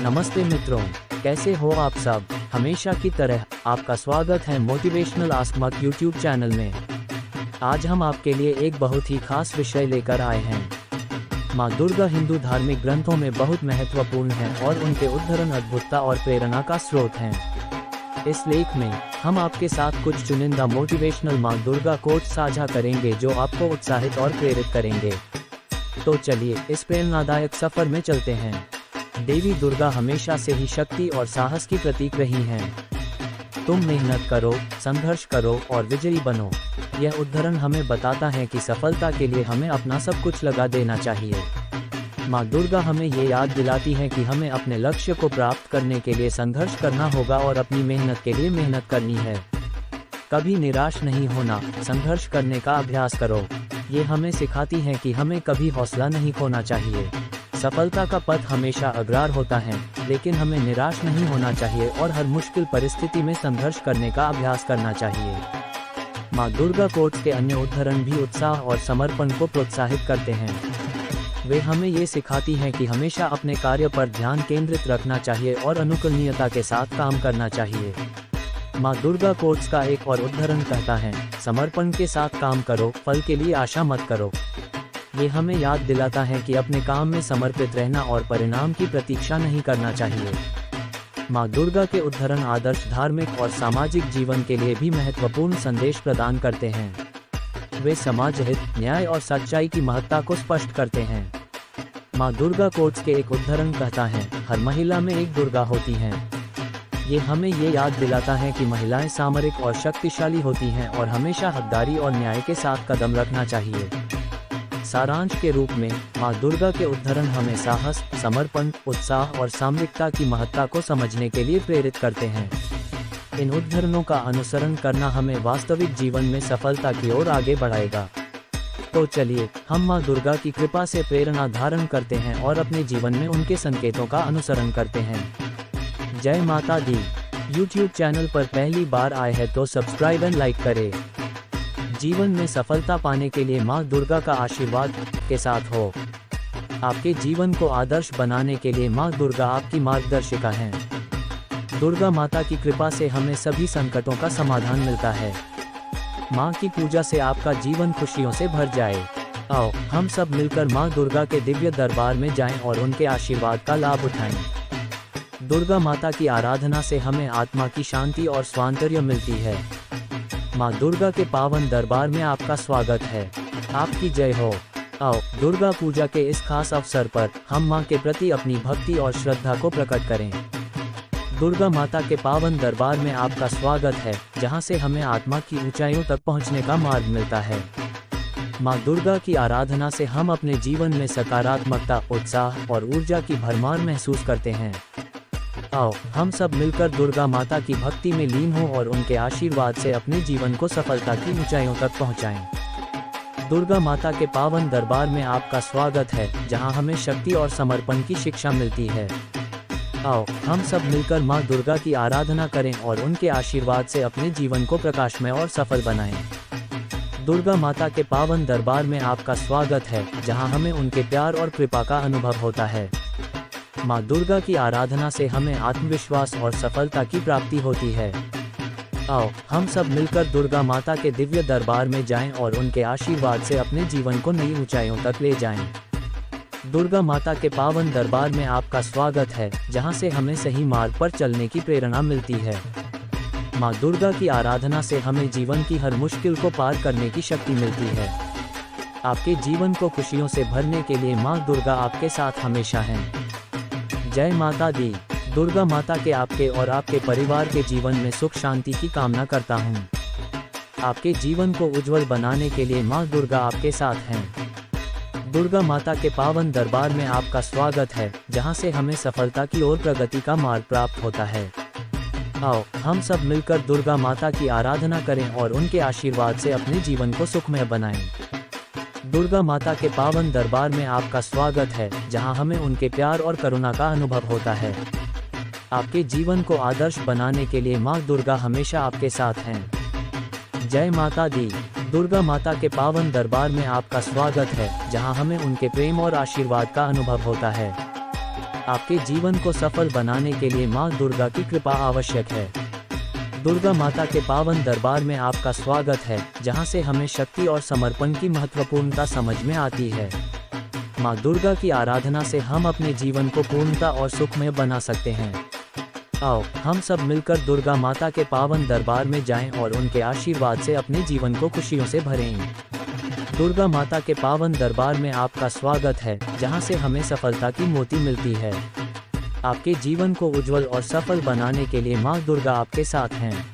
नमस्ते मित्रों, कैसे हो आप सब। हमेशा की तरह आपका स्वागत है मोटिवेशनल आस्क माँ यूट्यूब चैनल में। आज हम आपके लिए एक बहुत ही खास विषय लेकर आए हैं। माँ दुर्गा हिंदू धार्मिक ग्रंथों में बहुत महत्वपूर्ण है और उनके उद्धरण अद्भुतता और प्रेरणा का स्रोत हैं। इस लेख में हम आपके साथ कुछ चुनिंदा मोटिवेशनल माँ दुर्गा कोट साझा करेंगे जो आपको उत्साहित और प्रेरित करेंगे। तो चलिए इस प्रेरणादायक सफर में चलते हैं। देवी दुर्गा हमेशा से ही शक्ति और साहस की प्रतीक रही हैं। तुम मेहनत करो, संघर्ष करो और विजयी बनो। यह उद्धरण हमें बताता है कि सफलता के लिए हमें अपना सब कुछ लगा देना चाहिए। माँ दुर्गा हमें ये याद दिलाती है कि हमें अपने लक्ष्य को प्राप्त करने के लिए संघर्ष करना होगा और अपनी मेहनत के लिए मेहनत करनी है। कभी निराश नहीं होना, संघर्ष करने का अभ्यास करो। ये हमें सिखाती है कि हमें कभी हौसला नहीं खोना चाहिए। सफलता का पथ हमेशा अग्रार होता है, लेकिन हमें निराश नहीं होना चाहिए और हर मुश्किल परिस्थिति में संघर्ष करने का अभ्यास करना चाहिए। माँ दुर्गा कोट्स के अन्य उद्धरण भी उत्साह और समर्पण को प्रोत्साहित करते हैं। वे हमें ये सिखाती हैं कि हमेशा अपने कार्य पर ध्यान केंद्रित रखना चाहिए और अनुकरणीयता के साथ काम करना चाहिए। माँ दुर्गा कोट्स का एक और उद्धरण कहता है, समर्पण के साथ काम करो, फल के लिए आशा मत करो। ये हमें याद दिलाता है कि अपने काम में समर्पित रहना और परिणाम की प्रतीक्षा नहीं करना चाहिए। माँ दुर्गा के उद्धरण आदर्श धार्मिक और सामाजिक जीवन के लिए भी महत्वपूर्ण संदेश प्रदान करते हैं। वे समाज हित, न्याय और सच्चाई की महत्ता को स्पष्ट करते हैं। माँ दुर्गा कोट्स के एक उद्धरण कहता है, हर महिला में एक दुर्गा होती है। ये हमें ये याद दिलाता है कि महिलाएं सामरिक और शक्तिशाली होती हैं और हमेशा हकदारी और न्याय के साथ कदम रखना चाहिए। सारांश के रूप में माँ दुर्गा के उद्धरण हमें साहस, समर्पण, उत्साह और सामरिकता की महत्ता को समझने के लिए प्रेरित करते हैं। इन उद्धरणों का अनुसरण करना हमें वास्तविक जीवन में सफलता की ओर आगे बढ़ाएगा। तो चलिए हम माँ दुर्गा की कृपा से प्रेरणा धारण करते हैं और अपने जीवन में उनके संकेतों का अनुसरण करते हैं। जय माता दी। यूट्यूब चैनल पर पहली बार आए हैं तो सब्सक्राइब एंड लाइक करें। जीवन में सफलता पाने के लिए माँ दुर्गा का आशीर्वाद के साथ हो। आपके जीवन को आदर्श बनाने के लिए माँ दुर्गा आपकी मार्गदर्शिका हैं। दुर्गा माता की कृपा से हमें सभी संकटों का समाधान मिलता है। माँ की पूजा से आपका जीवन खुशियों से भर जाए। आओ हम सब मिलकर माँ दुर्गा के दिव्य दरबार में जाएं और उनके आशीर्वाद का लाभ उठाएं। दुर्गा माता की आराधना से हमें आत्मा की शांति और स्वातंत्र्य मिलती है। माँ दुर्गा के पावन दरबार में आपका स्वागत है। आपकी जय हो। आओ दुर्गा पूजा के इस खास अवसर पर हम माँ के प्रति अपनी भक्ति और श्रद्धा को प्रकट करें। दुर्गा माता के पावन दरबार में आपका स्वागत है, जहाँ से हमें आत्मा की ऊंचाइयों तक पहुँचने का मार्ग मिलता है। माँ दुर्गा की आराधना से हम अपने जीवन में सकारात्मकता, उत्साह और ऊर्जा की भरमार महसूस करते हैं। आओ हम सब मिलकर दुर्गा माता की भक्ति में लीन हों और उनके आशीर्वाद से अपने जीवन को सफलता की ऊंचाइयों तक पहुंचाएं। दुर्गा माता के पावन दरबार में आपका स्वागत है, जहां हमें शक्ति और समर्पण की शिक्षा मिलती है। आओ हम सब मिलकर मां दुर्गा की आराधना करें और उनके आशीर्वाद से अपने जीवन को प्रकाशमय और सफल बनाएं। दुर्गा माता के पावन दरबार में आपका स्वागत है, जहां हमें उनके प्यार और कृपा का अनुभव होता है। माँ दुर्गा की आराधना से हमें आत्मविश्वास और सफलता की प्राप्ति होती है। आओ हम सब मिलकर दुर्गा माता के दिव्य दरबार में जाएं और उनके आशीर्वाद से अपने जीवन को नई ऊंचाइयों तक ले जाएं। दुर्गा माता के पावन दरबार में आपका स्वागत है, जहां से हमें सही मार्ग पर चलने की प्रेरणा मिलती है। माँ दुर्गा की आराधना से हमें जीवन की हर मुश्किल को पार करने की शक्ति मिलती है। आपके जीवन को खुशियों से भरने के लिए माँ दुर्गा आपके साथ हमेशा हैं। जय माता दी। दुर्गा माता के आपके और आपके परिवार के जीवन में सुख शांति की कामना करता हूँ। आपके जीवन को उज्जवल बनाने के लिए माँ दुर्गा आपके साथ हैं। दुर्गा माता के पावन दरबार में आपका स्वागत है, जहाँ से हमें सफलता की ओर प्रगति का मार्ग प्राप्त होता है। आओ हम सब मिलकर दुर्गा माता की आराधना करें और उनके आशीर्वाद से अपने जीवन को सुखमय बनाएं। दुर्गा माता के पावन दरबार में आपका स्वागत है, जहां हमें उनके प्यार और करुणा का अनुभव होता है। आपके जीवन को आदर्श बनाने के लिए माँ दुर्गा हमेशा आपके साथ हैं। जय माता दी। दुर्गा माता के पावन दरबार में आपका स्वागत है, जहां हमें उनके प्रेम और आशीर्वाद का अनुभव होता है। आपके जीवन को सफल बनाने के लिए माँ दुर्गा की कृपा आवश्यक है। दुर्गा माता के पावन दरबार में आपका स्वागत है, जहाँ से हमें शक्ति और समर्पण की महत्वपूर्णता समझ में आती है। माँ दुर्गा की आराधना से हम अपने जीवन को पूर्णता और सुखमय बना सकते हैं। आओ हम सब मिलकर दुर्गा माता के पावन दरबार में जाएं और उनके आशीर्वाद से अपने जीवन को खुशियों से भरें। दुर्गा माता के पावन दरबार में आपका स्वागत है, जहां से हमें सफलता की मोती मिलती है। आपके जीवन को उज्जवल और सफल बनाने के लिए माँ दुर्गा आपके साथ हैं।